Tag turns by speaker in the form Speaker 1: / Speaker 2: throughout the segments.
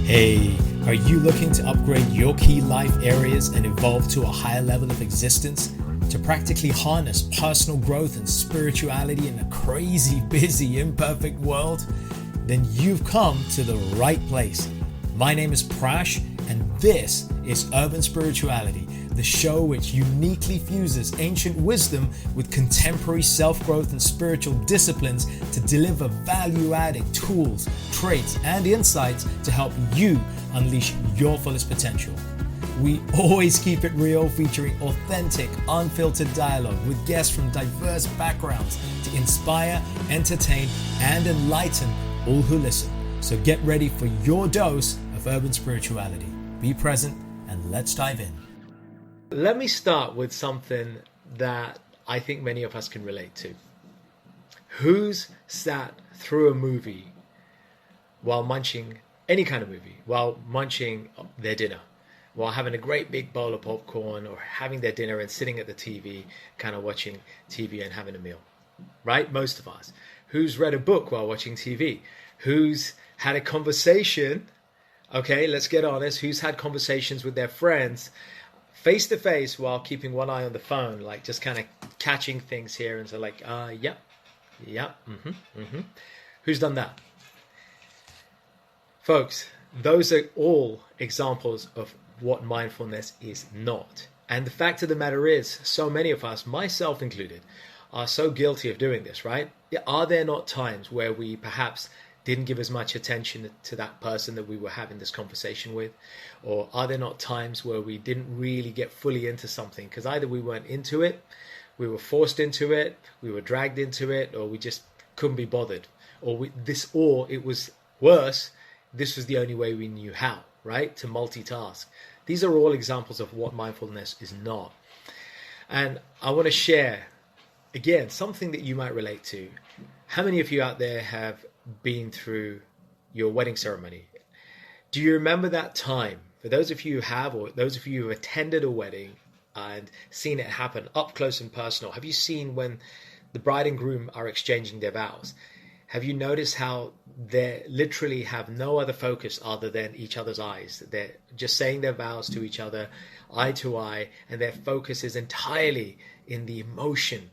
Speaker 1: Hey, are you looking to upgrade your key life areas and evolve to a higher level of existence? To practically harness personal growth and spirituality in a crazy, busy, imperfect world? Then you've come to the right place. My name is Prash, and this is Urban Spirituality, the show which uniquely fuses ancient wisdom with contemporary self-growth and spiritual disciplines to deliver value-added tools, traits, and insights to help you unleash your fullest potential. We always keep it real, featuring authentic, unfiltered dialogue with guests from diverse backgrounds to inspire, entertain, and enlighten all who listen. So get ready for your dose of urban spirituality. Be present and let's dive in. Let me start with something that I think many of us can relate to. Who's sat through a movie while munching any kind of movie, while munching their dinner, while having a great big bowl of popcorn, or having their dinner and sitting at the TV, kind of watching TV and having a meal, right? Most of us. Who's read a book while watching TV? Who's had a conversation? Okay, let's get honest. Who's had conversations with their friends face to face while keeping one eye on the phone, like just kind of catching things here and so like, Who's done that? Folks, those are all examples of what mindfulness is not. And the fact of the matter is, so many of us, myself included, are so guilty of doing this, right? Are there not times where we perhaps didn't give as much attention to that person that we were having this conversation with? Or are there not times where we didn't really get fully into something because either we weren't into it, we were forced into it, we were dragged into it, or we just couldn't be bothered, or it was worse, this was the only way we knew how, right? To multitask. These are all examples of what mindfulness is not. And I want to share, again, something that you might relate to. How many of you out there have been through your wedding ceremony? Do you remember that time? For those of you who have, or those of you who have attended a wedding and seen it happen up close and personal, have you seen when the bride and groom are exchanging their vows? Have you noticed how they literally have no other focus other than each other's eyes? They're just saying their vows to each other, eye to eye, and their focus is entirely in the emotion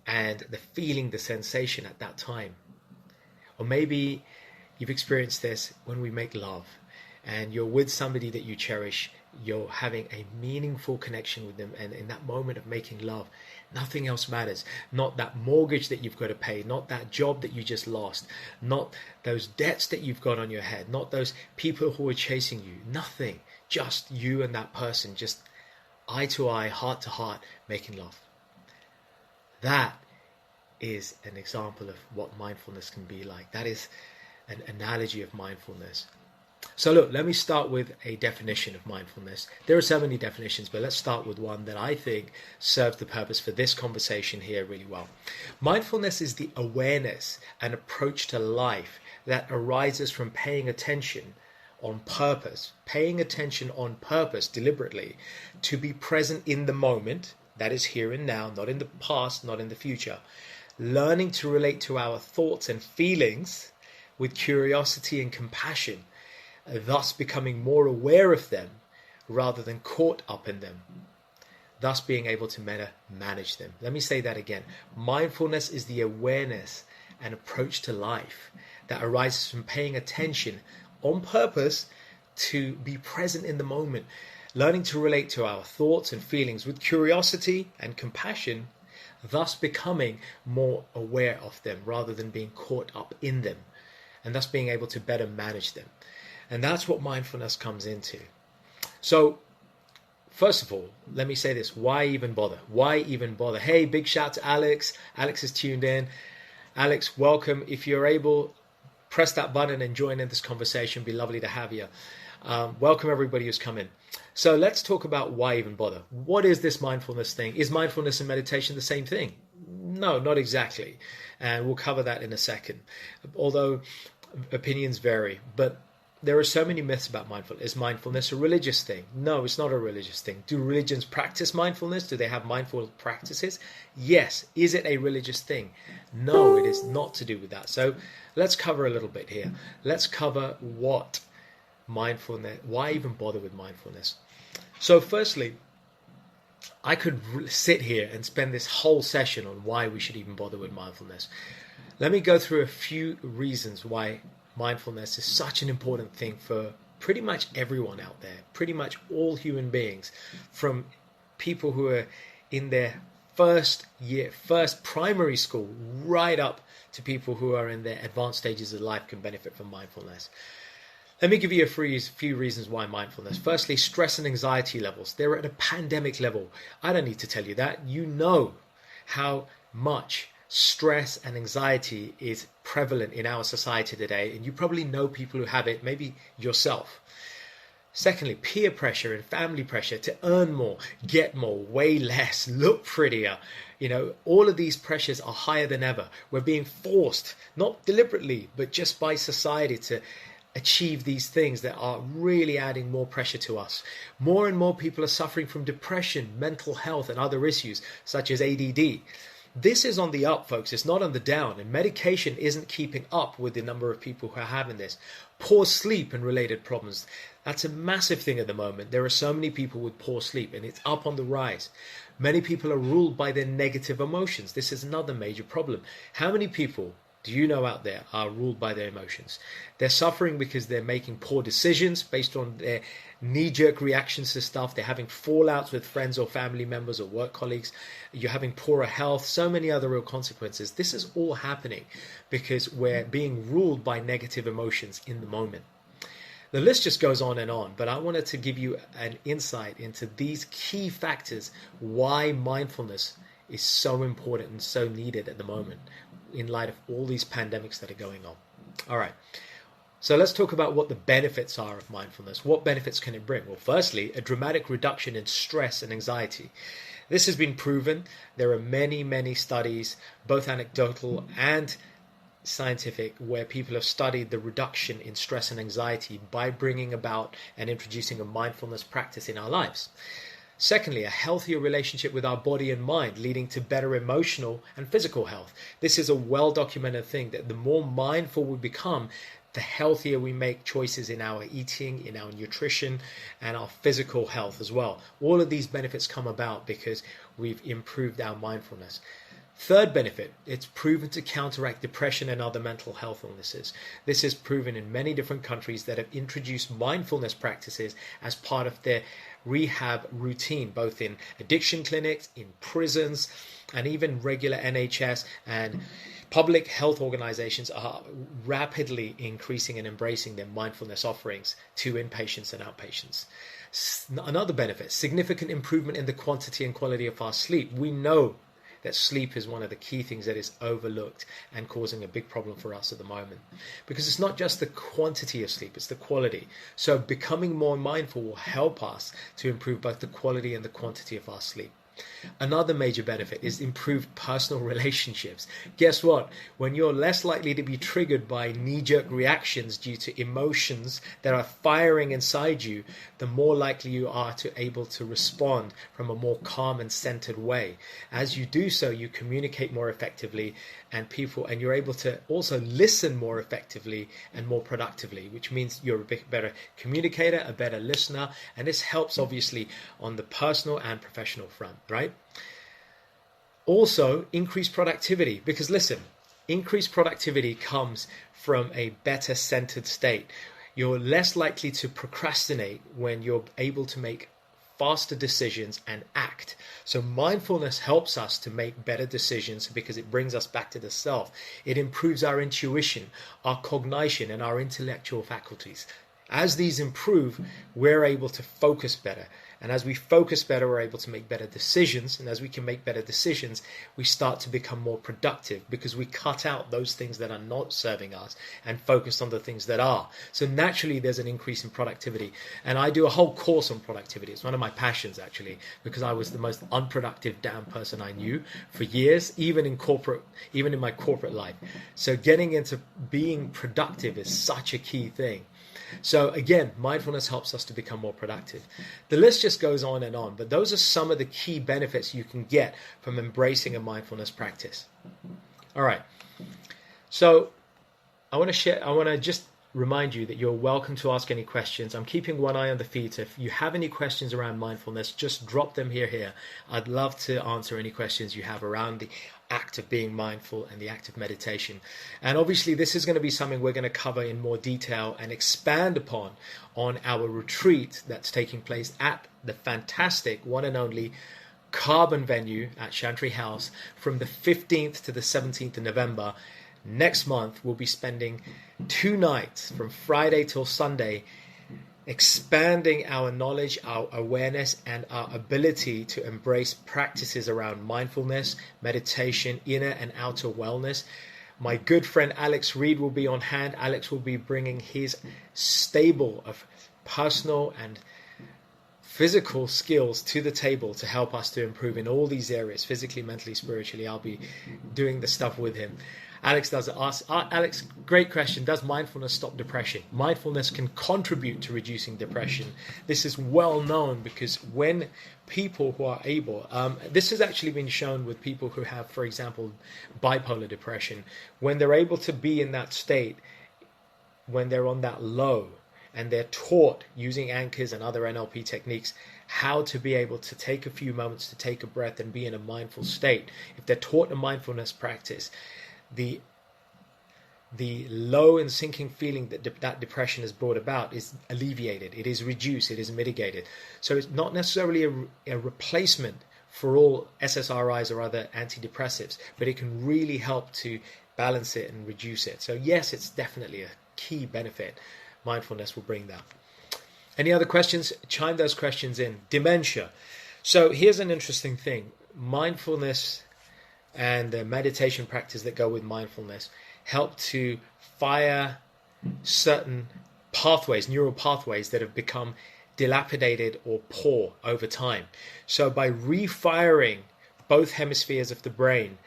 Speaker 1: and the feeling, the sensation at that time. Or maybe you've experienced this when we make love and you're with somebody that you cherish, you're having a meaningful connection with them, and in that moment of making love, nothing else matters. Not that mortgage that you've got to pay, not that job that you just lost, not those debts that you've got on your head, not those people who are chasing you, nothing. Just you and that person, just eye to eye, heart to heart, making love. That is an example of what mindfulness can be like. That is an analogy of mindfulness. So look, let me start with a definition of mindfulness. There are so many definitions, but let's start with one that I think serves the purpose for this conversation here really well. Mindfulness is the awareness and approach to life that arises from paying attention on purpose deliberately, to be present in the moment, that is here and now, not in the past, not in the future. Learning to relate to our thoughts and feelings with curiosity and compassion, thus becoming more aware of them rather than caught up in them, thus being able to manage them. Let me say that again. Mindfulness is the awareness and approach to life that arises from paying attention on purpose to be present in the moment, learning to relate to our thoughts and feelings with curiosity and compassion, thus becoming more aware of them rather than being caught up in them, and thus being able to better manage them. And that's what mindfulness comes into. So, first of all, let me say this. Why even bother? Why even bother? Hey, big shout to Alex. Alex is tuned in. Alex, welcome. If you're able, press that button and join in this conversation. It'd be lovely to have you. Welcome everybody who's come in. So let's talk about why even bother. What is this mindfulness thing? Is mindfulness and meditation the same thing? No, not exactly. And we'll cover that in a second. Although opinions vary, but there are so many myths about mindfulness. Is mindfulness a religious thing? No, it's not a religious thing. Do religions practice mindfulness? Do they have mindful practices? Yes. Is it a religious thing? No, it is not to do with that. So let's cover a little bit here. Let's cover what mindfulness, why even bother with mindfulness? So firstly, I could sit here and spend this whole session on why we should even bother with mindfulness. Let me go through a few reasons why mindfulness is such an important thing for pretty much everyone out there, pretty much all human beings, from people who are in their first primary school, right up to people who are in their advanced stages of life can benefit from mindfulness. Let me give you a few reasons why mindfulness. Firstly, stress and anxiety levels. They're at a pandemic level. I don't need to tell you that. You know how much stress and anxiety is prevalent in our society today, and you probably know people who have it, maybe yourself. Secondly, peer pressure and family pressure to earn more, get more, weigh less, look prettier. All of these pressures are higher than ever. We're being forced, not deliberately, but just by society, to achieve these things that are really adding more pressure to us. More and more people are suffering from depression, mental health, and other issues such as ADD. This is on the up, folks. It's not on the down, and medication isn't keeping up with the number of people who are having this. Poor sleep and related problems. That's a massive thing at the moment. There are so many people with poor sleep, and it's up on the rise. Many people are ruled by their negative emotions. This is another major problem. How many people do you know out there are ruled by their emotions? They're suffering because they're making poor decisions based on their knee-jerk reactions to stuff. They're having fallouts with friends or family members or work colleagues. You're having poorer health, so many other real consequences. This is all happening because we're being ruled by negative emotions in the moment. The list just goes on, but I wanted to give you an insight into these key factors why mindfulness is so important and so needed at the moment in light of all these pandemics that are going on. All right. So let's talk about what the benefits are of mindfulness. What benefits can it bring? Well, firstly, a dramatic reduction in stress and anxiety. This has been proven. There are many, many studies, both anecdotal and scientific, where people have studied the reduction in stress and anxiety by bringing about and introducing a mindfulness practice in our lives. Secondly, a healthier relationship with our body and mind, leading to better emotional and physical health. This is a well-documented thing that the more mindful we become, the healthier we make choices in our eating, in our nutrition, and our physical health as well. All of these benefits come about because we've improved our mindfulness. Third benefit, it's proven to counteract depression and other mental health illnesses. This is proven in many different countries that have introduced mindfulness practices as part of their rehab routine, both in addiction clinics, in prisons, and even regular NHS and public health organizations are rapidly increasing and embracing their mindfulness offerings to inpatients and outpatients. Another benefit, significant improvement in the quantity and quality of our sleep. We know that sleep is one of the key things that is overlooked and causing a big problem for us at the moment. Because it's not just the quantity of sleep, it's the quality. So becoming more mindful will help us to improve both the quality and the quantity of our sleep. Another major benefit is improved personal relationships. Guess what? When you're less likely to be triggered by knee-jerk reactions due to emotions that are firing inside you, the more likely you are to able to respond from a more calm and centered way. As you do so, you communicate more effectively and you're able to also listen more effectively and more productively, which means you're a bit better communicator, a better listener, and this helps obviously on the personal and professional front, right? Also, increased productivity, because listen, increased productivity comes from a better centered state. You're less likely to procrastinate when you're able to make faster decisions and act. So mindfulness helps us to make better decisions because it brings us back to the self. It improves our intuition, our cognition, and our intellectual faculties. As these improve, we're able to focus better. And as we focus better, we're able to make better decisions. And as we can make better decisions, we start to become more productive because we cut out those things that are not serving us and focus on the things that are. So naturally, there's an increase in productivity. And I do a whole course on productivity. It's one of my passions, actually, because I was the most unproductive damn person I knew for years, even in my corporate life. So getting into being productive is such a key thing. So again, mindfulness helps us to become more productive. The list just goes on, but those are some of the key benefits you can get from embracing a mindfulness practice. All right. So I want to just remind you that you're welcome to ask any questions. I'm keeping one eye on the feed, so if you have any questions around mindfulness, just drop them here. I'd love to answer any questions you have around the act of being mindful and the act of meditation. And obviously this is going to be something we're going to cover in more detail and expand upon on our retreat that's taking place at the fantastic one and only Carbon venue at Chantry House from the 15th to the 17th of November. Next month, we'll be spending 2 nights from Friday till Sunday expanding our knowledge, our awareness, and our ability to embrace practices around mindfulness, meditation, inner and outer wellness. My good friend Alex Reed will be on hand. Alex will be bringing his stable of personal and physical skills to the table to help us to improve in all these areas, physically, mentally, spiritually. I'll be doing the stuff with him. Alex does ask, Alex, great question. Does mindfulness stop depression? Mindfulness can contribute to reducing depression. This is well known because when people who are able, this has actually been shown with people who have, for example, bipolar depression, when they're able to be in that state, when they're on that low, and they're taught using anchors and other NLP techniques how to be able to take a few moments to take a breath and be in a mindful state. If they're taught a mindfulness practice, the low and sinking feeling that depression has brought about is alleviated, it is reduced, it is mitigated. So it's not necessarily a replacement for all SSRIs or other antidepressives, but it can really help to balance it and reduce it. So yes, it's definitely a key benefit. Mindfulness will bring that. Any other questions? Chime those questions in. Dementia. So here's an interesting thing. Mindfulness and the meditation practice that go with mindfulness help to fire certain pathways, neural pathways that have become dilapidated or poor over time. So by refiring both hemispheres of the brain,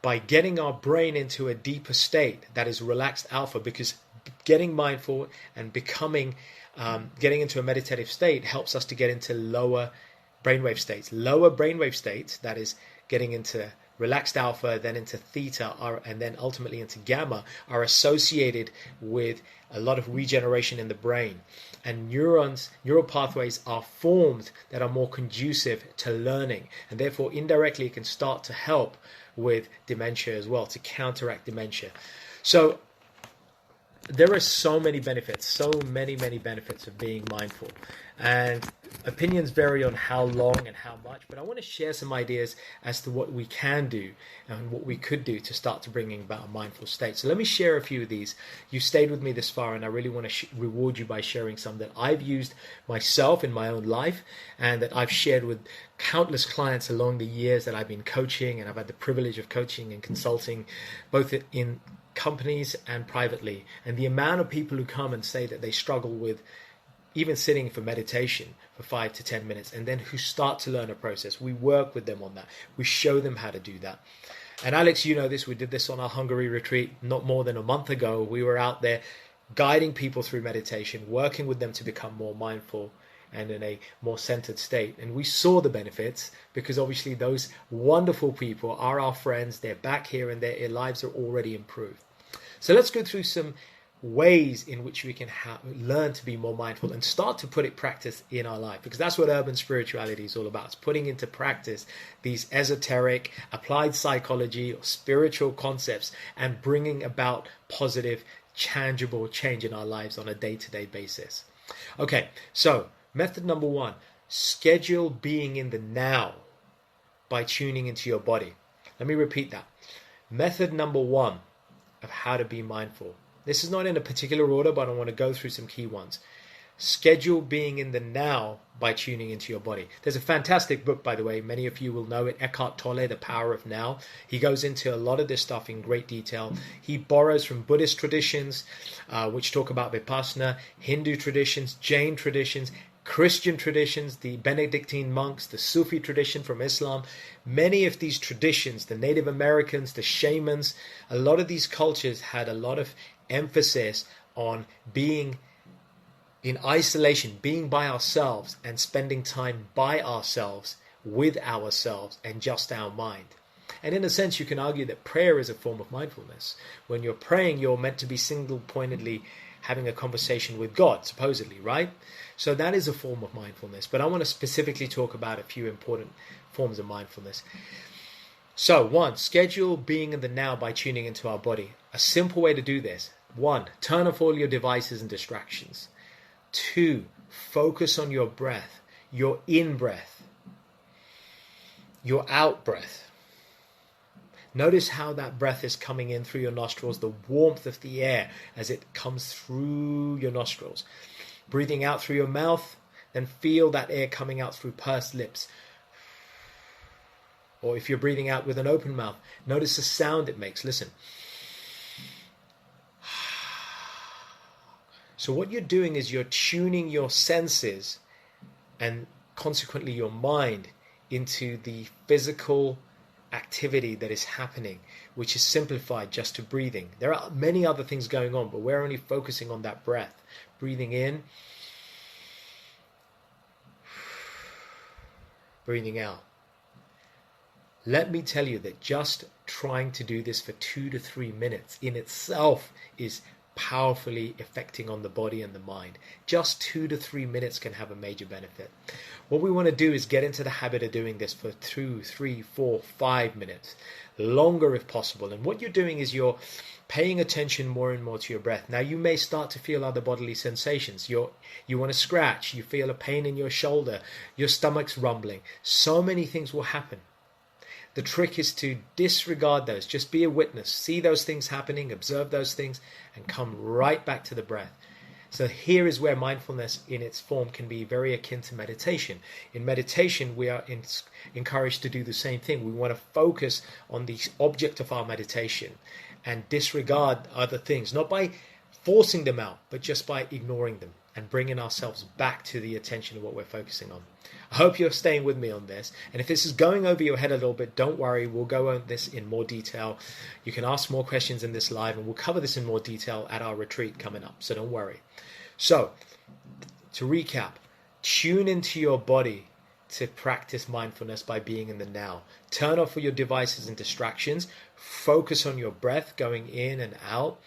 Speaker 1: by getting our brain into a deeper state that is relaxed alpha, because getting mindful and getting into a meditative state helps us to get into lower brainwave states. Lower brainwave states, that is getting into relaxed alpha, then into theta, and then ultimately into gamma, are associated with a lot of regeneration in the brain. And neural pathways are formed that are more conducive to learning. And therefore, indirectly, it can start to help with dementia as well, to counteract dementia. So there are so many benefits, so many benefits of being mindful. And opinions vary on how long and how much, but I want to share some ideas as to what we can do and what we could do to start to bringing about a mindful state. So let me share a few of these. You stayed with me this far, and I really want to reward you by sharing some that I've used myself in my own life and that I've shared with countless clients along the years that I've been coaching, and I've had the privilege of coaching and consulting both in companies and privately. And the amount of people who come and say that they struggle with even sitting for meditation for 5 to 10 minutes, and then who start to learn a process. We work with them on that. We show them how to do that. And Alex, you know this, we did this on our Hungary retreat not more than a month ago. We were out there guiding people through meditation, working with them to become more mindful and in a more centered state. And we saw the benefits because obviously those wonderful people are our friends. They're back here and their lives are already improved. So let's go through some ways in which we can learn to be more mindful and start to put it practice in our life, because that's what urban spirituality is all about. It's putting into practice these esoteric applied psychology or spiritual concepts and bringing about positive, tangible change in our lives on a day-to-day basis. Okay, so method number 1, schedule being in the now by tuning into your body. Let me repeat that. Method number 1 of how to be mindful. This is not in a particular order, but I want to go through some key ones. Schedule being in the now by tuning into your body. There's a fantastic book, by the way. Many of you will know it. Eckhart Tolle, The Power of Now. He goes into a lot of this stuff in great detail. He borrows from Buddhist traditions, which talk about Vipassana, Hindu traditions, Jain traditions, Christian traditions, the Benedictine monks, the Sufi tradition from Islam. Many of these traditions, the Native Americans, the shamans, a lot of these cultures had a lot of emphasis on being in isolation, being by ourselves and spending time by ourselves, with ourselves and just our mind. And in a sense, you can argue that prayer is a form of mindfulness. When you're praying, you're meant to be single-pointedly having a conversation with God, supposedly, right? So that is a form of mindfulness. But I want to specifically talk about a few important forms of mindfulness. So, 1, schedule being in the now by tuning into our body. A simple way to do this. 1, turn off all your devices and distractions. 2, focus on your breath, your in-breath, your out-breath. Notice how that breath is coming in through your nostrils, the warmth of the air as it comes through your nostrils. Breathing out through your mouth, then feel that air coming out through pursed lips. Or if you're breathing out with an open mouth, notice the sound it makes. Listen. So what you're doing is you're tuning your senses and consequently your mind into the physical activity that is happening, which is simplified just to breathing. There are many other things going on, but we're only focusing on that breath. Breathing in, breathing out. Let me tell you that just trying to do this for 2 to 3 minutes in itself is powerfully affecting on the body and the mind. Just 2 to 3 minutes can have a major benefit. What we want to do is get into the habit of doing this for 2, 3, 4, 5 minutes, longer if possible. And what you're doing is you're paying attention more and more to your breath. Now you may start to feel other bodily sensations. You want to scratch, you feel a pain in your shoulder, your stomach's rumbling. So many things will happen. The trick is to disregard those. Just be a witness. See those things happening, observe those things, and come right back to the breath. So here is where mindfulness in its form can be very akin to meditation. In meditation, we are encouraged to do the same thing. We want to focus on the object of our meditation and disregard other things, not by forcing them out, but just by ignoring them and bringing ourselves back to the attention of what we're focusing on. I hope you're staying with me on this. And if this is going over your head a little bit, don't worry. We'll go on this in more detail. You can ask more questions in this live, and we'll cover this in more detail at our retreat coming up. So don't worry. So, to recap, tune into your body to practice mindfulness by being in the now. Turn off all your devices and distractions. Focus on your breath going in and out.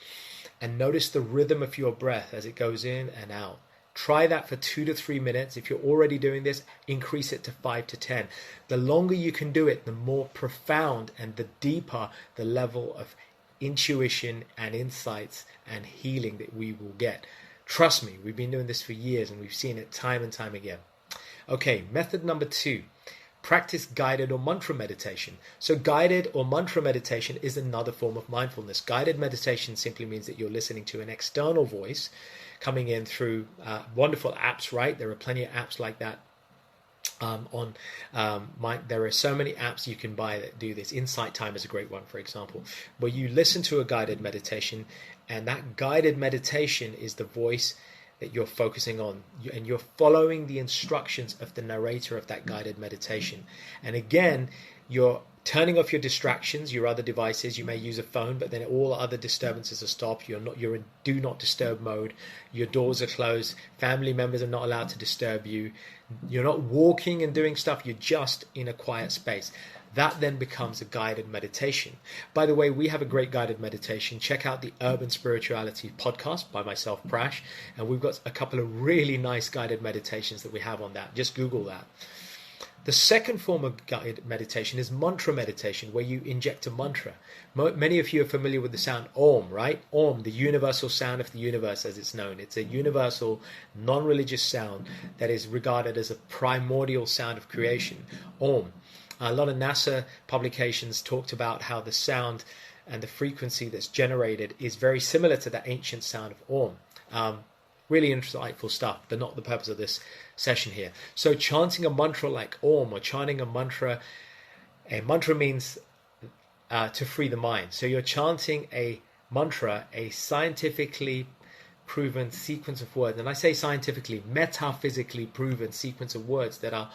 Speaker 1: And notice the rhythm of your breath as it goes in and out. Try that for 2 to 3 minutes. If you're already doing this, increase it to 5 to 10. The longer you can do it, the more profound and the deeper the level of intuition and insights and healing that we will get. Trust me, we've been doing this for years and we've seen it time and time again. Okay, method number 2. Practice guided or mantra meditation. So guided or mantra meditation is another form of mindfulness. Guided meditation simply means that you're listening to an external voice coming in through wonderful apps, right? There are plenty of apps like that. There are so many apps you can buy that do this. Insight Time is a great one, for example, where you listen to a guided meditation, and that guided meditation is the voice that you're focusing on, and you're following the instructions of the narrator of that guided meditation. And again, you're turning off your distractions, your other devices. You may use a phone, but then all other disturbances are stopped. You're in do not disturb mode. Your doors are closed. Family members are not allowed to disturb you. You're not walking and doing stuff. You're just in a quiet space. That then becomes a guided meditation. By the way, we have a great guided meditation. Check out the Urban Spirituality podcast by myself, Prash. And we've got a couple of really nice guided meditations that we have on that. Just Google that. The second form of guided meditation is mantra meditation, where you inject a mantra. Many of you are familiar with the sound Om, right? Om, the universal sound of the universe as it's known. It's a universal, non-religious sound that is regarded as a primordial sound of creation. Om. A lot of NASA publications talked about how the sound and the frequency that's generated is very similar to the ancient sound of Om. Really insightful stuff, but not the purpose of this session here. So chanting a mantra like Om or chanting a mantra means to free the mind. So you're chanting a mantra, a scientifically proven sequence of words. And I say scientifically, metaphysically proven sequence of words that are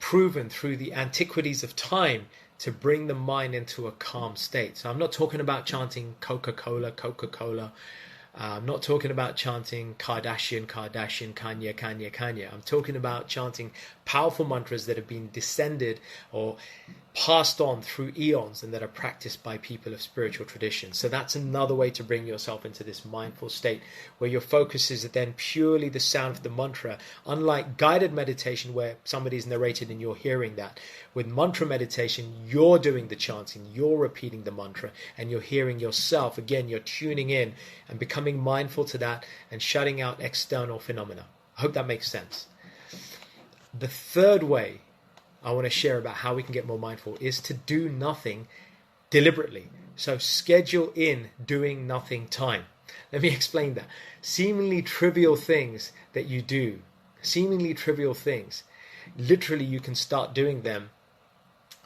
Speaker 1: proven through the antiquities of time to bring the mind into a calm state. So I'm not talking about chanting Coca-Cola, I'm not talking about chanting Kardashian, Kardashian, Kanye, Kanye, Kanye. I'm talking about chanting powerful mantras that have been descended or passed on through eons and that are practiced by people of spiritual tradition. So that's another way to bring yourself into this mindful state where your focus is then purely the sound of the mantra. Unlike guided meditation where somebody's narrated and you're hearing that, with mantra meditation, you're doing the chanting, you're repeating the mantra, and you're hearing yourself. Again, you're tuning in and becoming mindful to that and shutting out external phenomena. I hope that makes sense. The third way I want to share about how we can get more mindful is to do nothing deliberately. So schedule in doing nothing time. Let me explain that. Seemingly trivial things that you do, seemingly trivial things, literally you can start doing them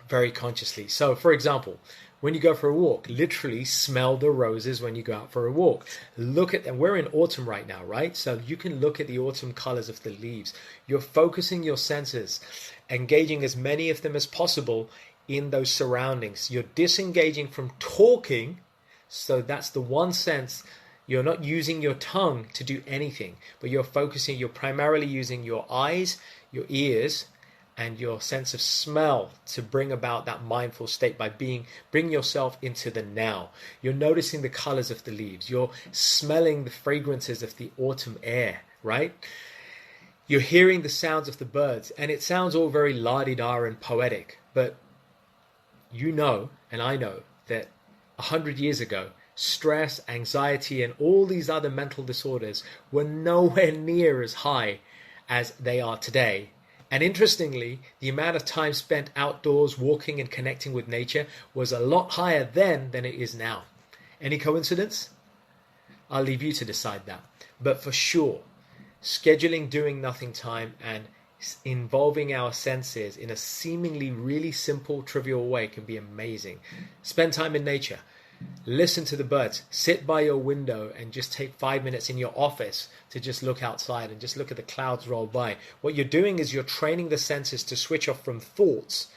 Speaker 1: very consciously. So for example, when you go for a walk, literally smell the roses when you go out for a walk. Look at them. We're in autumn right now, right? So you can look at the autumn colors of the leaves. You're focusing your senses, engaging as many of them as possible in those surroundings. You're disengaging from talking. So that's the one sense. You're not using your tongue to do anything, but you're focusing, you're primarily using your eyes, your ears, and your sense of smell to bring about that mindful state by bring yourself into the now. You're noticing the colors of the leaves. You're smelling the fragrances of the autumn air, right? You're hearing the sounds of the birds, and it sounds all very la-di-da and poetic, but you know, and I know, that 100 years ago, stress, anxiety, and all these other mental disorders were nowhere near as high as they are today. And interestingly, the amount of time spent outdoors walking and connecting with nature was a lot higher then than it is now. Any coincidence? I'll leave you to decide that. But for sure, scheduling doing nothing time and involving our senses in a seemingly really simple, trivial way can be amazing. Spend time in nature. Listen to the birds. Sit by your window and just take 5 minutes in your office to just look outside and just look at the clouds roll by. What you're doing is you're training the senses to switch off from thoughts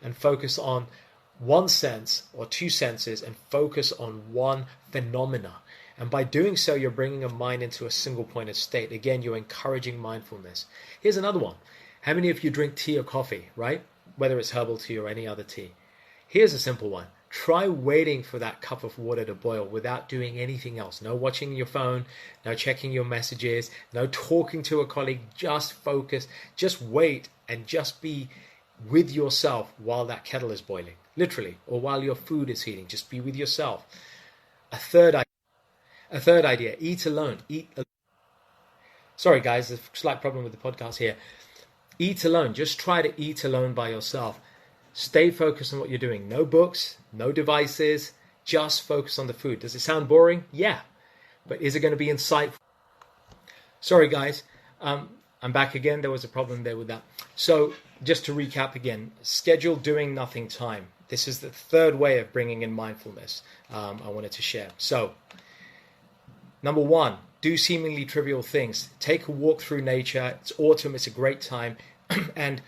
Speaker 1: and focus on one sense or two senses and focus on one phenomena. And by doing so, you're bringing a mind into a single pointed state. Again, you're encouraging mindfulness. Here's another one. How many of you drink tea or coffee, right? Whether it's herbal tea or any other tea. Here's a simple one. Try waiting for that cup of water to boil without doing anything else. No watching your phone, no checking your messages, no talking to a colleague. Just focus, just wait and just be with yourself while that kettle is boiling, literally, or while your food is heating. Just be with yourself. A third idea, eat alone. Sorry guys, there's a slight problem with the podcast here. Eat alone. Just try to eat alone by yourself. Stay focused on what you're doing. No books, no devices, just focus on the food. Does it sound boring? Yeah. But is it going to be insightful? Sorry, guys. I'm back again. There was a problem there with that. So just to recap again, schedule doing nothing time. This is the third way of bringing in mindfulness I wanted to share. So, number one, do seemingly trivial things. Take a walk through nature. It's autumn. It's a great time. And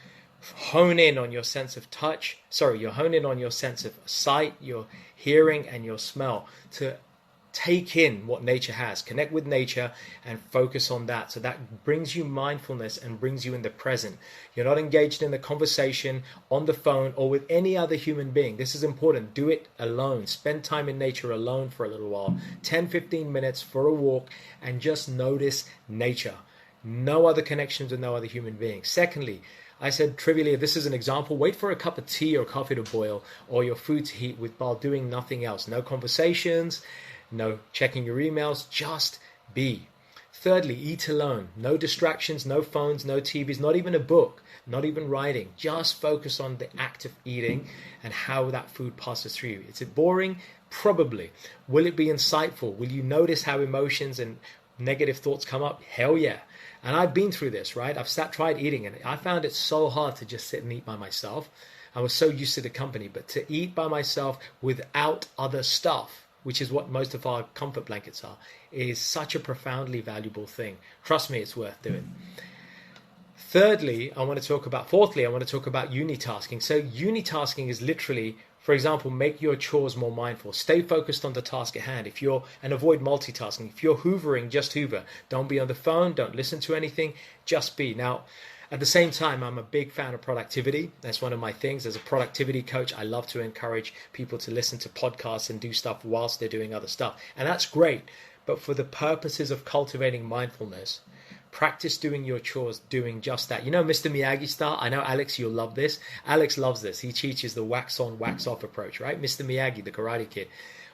Speaker 1: hone in on your sense of touch. You hone in on your sense of sight, your hearing, and your smell to take in what nature has. Connect with nature and focus on that. So that brings you mindfulness and brings you in the present. You're not engaged in the conversation on the phone or with any other human being. This is important. Do it alone. Spend time in nature alone for a little while. 10-15 minutes for a walk and just notice nature. No other connections with no other human being. Secondly, I said trivially, this is an example, wait for a cup of tea or coffee to boil or your food to heat while doing nothing else. No conversations, no checking your emails, just be. Thirdly, eat alone. No distractions, no phones, no TVs, not even a book, not even writing. Just focus on the act of eating and how that food passes through you. Is it boring? Probably. Will it be insightful? Will you notice how emotions and negative thoughts come up? Hell yeah. And I've been through this, right? I've tried eating and I found it so hard to just sit and eat by myself. I was so used to the company, but to eat by myself without other stuff, which is what most of our comfort blankets are, is such a profoundly valuable thing. Trust me, it's worth doing. Fourthly, I want to talk about unitasking. So unitasking is literally For example, make your chores more mindful. Stay focused on the task at hand. And avoid multitasking. If you're hoovering, just hoover. Don't be on the phone. Don't listen to anything. Just be. Now, at the same time, I'm a big fan of productivity. That's one of my things. As a productivity coach, I love to encourage people to listen to podcasts and do stuff whilst they're doing other stuff. And that's great. But for the purposes of cultivating mindfulness, practice doing your chores, doing just that. You know Mr. Miyagi style? I know, Alex, you'll love this. Alex loves this. He teaches the wax on, wax off approach, right? Mr. Miyagi, the Karate Kid.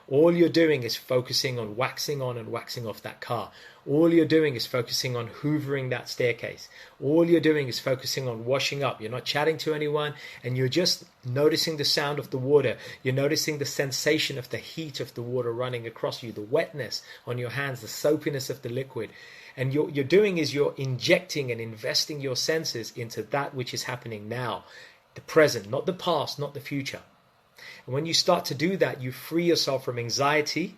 Speaker 1: All you're doing is focusing on waxing on and waxing off that car. All you're doing is focusing on hoovering that staircase. All you're doing is focusing on washing up. You're not chatting to anyone, and you're just noticing the sound of the water. You're noticing the sensation of the heat of the water running across you, the wetness on your hands, the soapiness of the liquid. And you're doing is you're injecting and investing your senses into that which is happening now, the present, not the past, not the future. And when you start to do that, you free yourself from anxiety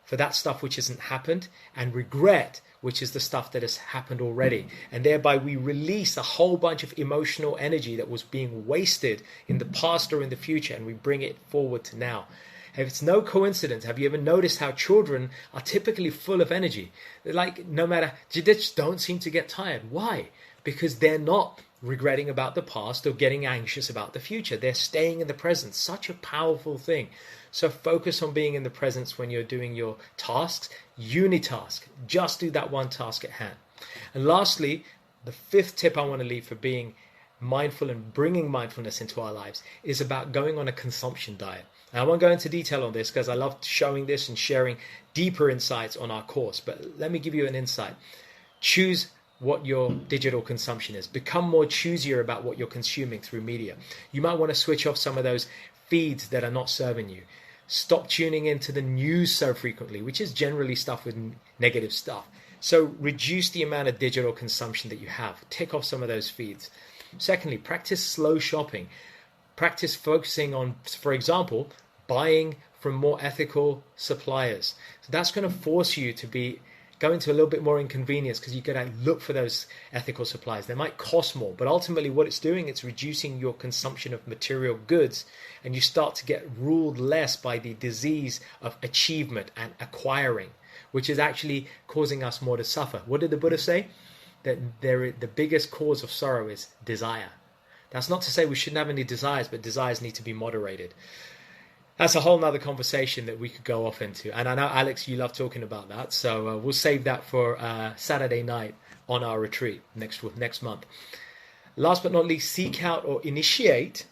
Speaker 1: for that stuff which hasn't happened, and regret, which is the stuff that has happened already. And thereby we release a whole bunch of emotional energy that was being wasted in the past or in the future, and we bring it forward to now. It's no coincidence. Have you ever noticed how children are typically full of energy? They're like, no matter, they just don't seem to get tired. Why? Because they're not regretting about the past or getting anxious about the future. They're staying in the present. Such a powerful thing. So focus on being in the presence when you're doing your tasks. Unitask. Just do that one task at hand. And lastly, the fifth tip I want to leave for being mindful and bringing mindfulness into our lives is about going on a consumption diet. Now, I won't go into detail on this because I love showing this and sharing deeper insights on our course. But let me give you an insight. Choose what your digital consumption is. Become more choosier about what you're consuming through media. You might want to switch off some of those feeds that are not serving you. Stop tuning into the news so frequently, which is generally stuff with negative stuff. So reduce the amount of digital consumption that you have. Tick off some of those feeds. Secondly, practice slow shopping. Practice focusing on, for example, buying from more ethical suppliers. So that's going to force you to go into a little bit more inconvenience because you got to look for those ethical supplies. They might cost more, but ultimately what it's doing, it's reducing your consumption of material goods, and you start to get ruled less by the disease of achievement and acquiring, which is actually causing us more to suffer. What did the Buddha say? That the biggest cause of sorrow is desire. That's not to say we shouldn't have any desires, but desires need to be moderated. That's a whole nother conversation that we could go off into. And I know, Alex, you love talking about that. So we'll save that for Saturday night on our retreat next month. Last but not least, seek out or initiate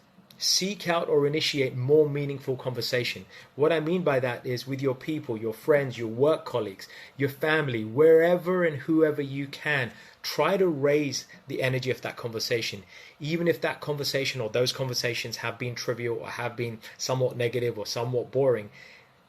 Speaker 1: more meaningful conversation. What I mean by that is with your people, your friends, your work colleagues, your family, wherever and whoever you can. Try to raise the energy of that conversation, even if that conversation or those conversations have been trivial or have been somewhat negative or somewhat boring.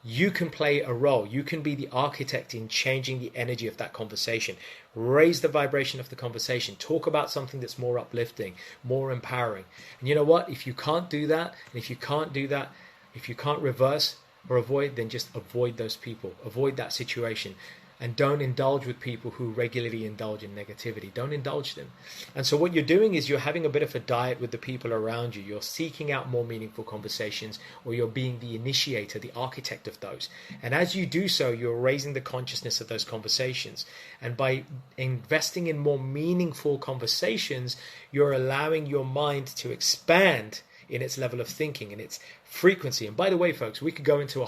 Speaker 1: You can play a role. You can be the architect in changing the energy of that conversation. Raise the vibration of the conversation. Talk about something that's more uplifting, more empowering. And you know what? If you can't do that, and if you can't reverse or avoid, then just avoid those people. Avoid that situation. And don't indulge with people who regularly indulge in negativity. Don't indulge them. And so what you're doing is you're having a bit of a diet with the people around you. You're seeking out more meaningful conversations, or you're being the initiator, the architect of those. And as you do so, you're raising the consciousness of those conversations. And by investing in more meaningful conversations, you're allowing your mind to expand in its level of thinking, in its frequency. And by the way, folks, we could go into a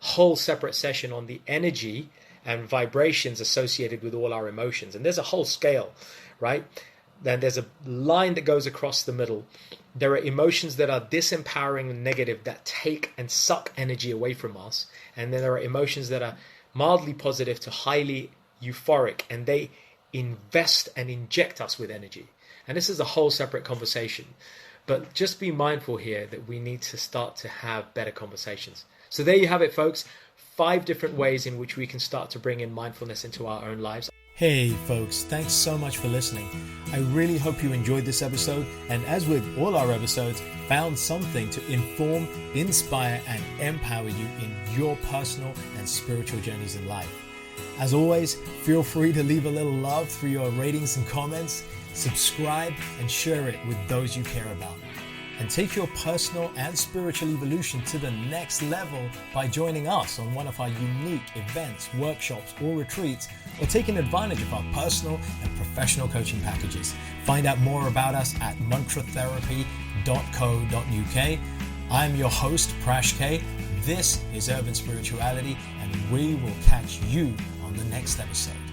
Speaker 1: whole separate session on the energy and vibrations associated with all our emotions. And there's a whole scale, right? Then there's a line that goes across the middle. There are emotions that are disempowering and negative that take and suck energy away from us. And then there are emotions that are mildly positive to highly euphoric, and they invest and inject us with energy. And this is a whole separate conversation. But just be mindful here that we need to start to have better conversations. So there you have it, folks. 5 different ways in which we can start to bring in mindfulness into our own lives. Hey folks, thanks so much for listening. I really hope you enjoyed this episode, and as with all our episodes, found something to inform, inspire, and empower you in your personal and spiritual journeys in life. As always, feel free to leave a little love through your ratings and comments, subscribe, and share it with those you care about. and take your personal and spiritual evolution to the next level by joining us on one of our unique events, workshops, or retreats, or taking advantage of our personal and professional coaching packages. Find out more about us at mantratherapy.co.uk. I'm your host, Prash K. This is Urban Spirituality, and we will catch you on the next episode.